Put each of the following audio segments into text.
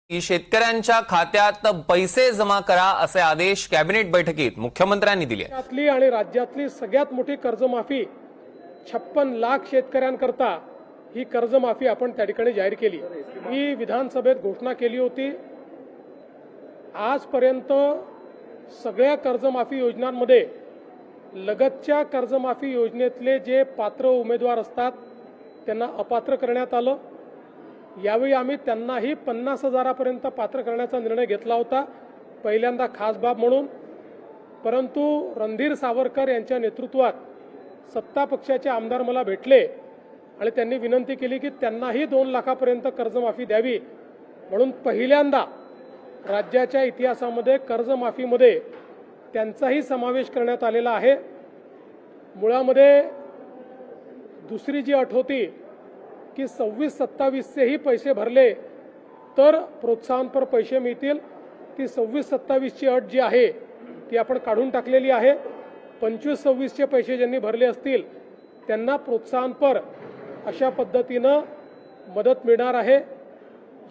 शेतकऱ्यांच्या खात्यात पैसे जमा करा असे आदेश कॅबिनेट बैठकीत मुख्यमंत्र्यांनी दिले। राज्यातली आणि राज्यातली सगळ्यात मोठी कर्जमाफी 56 लाख शेतकऱ्यांकरता ही कर्जमाफी आपण त्या ठिकाणी जाहीर केली। ही विधानसभेत घोषणा केली होती। आजपर्यंत सगळ्या कर्जमाफी योजनांमध्ये लगतच्या कर्जमाफी योजनेतले जे पात्र उमेदवार असतात त्यांना अपात्र करण्यात आलं। यावेळी आम्ही त्यांनाही 50,000पर्यंत पात्र करण्याचा निर्णय घेतला होता, पहिल्यांदा खास बाब म्हणून। परंतु रणधीर सावरकर यांच्या नेतृत्वात सत्ता पक्षाचे आमदार मला भेटले आणि त्यांनी विनंती केली की त्यांनाही 2 लाखापर्यंत कर्जमाफी द्यावी, म्हणून पहिल्यांदा राज्याच्या इतिहासामध्ये कर्जमाफीमध्ये त्यांचाही समावेश करण्यात आलेला आहे। मुळामध्ये दुसरी जी अट होती की 26-27चेही पैसे भरले तर प्रोत्साहनपर पैसे मिळतील, ती 26-27ची अट जी आहे ती आपण काढून टाकलेली आहे। 25-26चे पैसे ज्यांनी भरले असतील त्यांना प्रोत्साहनपर अशा पद्धतीनं मदत मिळणार आहे।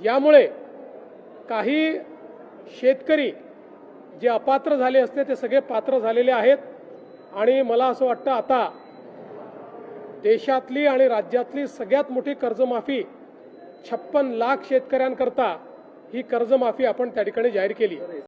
यामुळे काही शेतकरी जे अपात्र झाले असते ते सगळे पात्र झालेले आहेत आणि मला असं वाटतं आता देशातली आणि राज्यातली सगळ्यात मोठी कर्जमाफी 56 लाख शेतकऱ्यांकरता ही कर्जमाफी आपण त्या ठिकाणी जाहीर केली।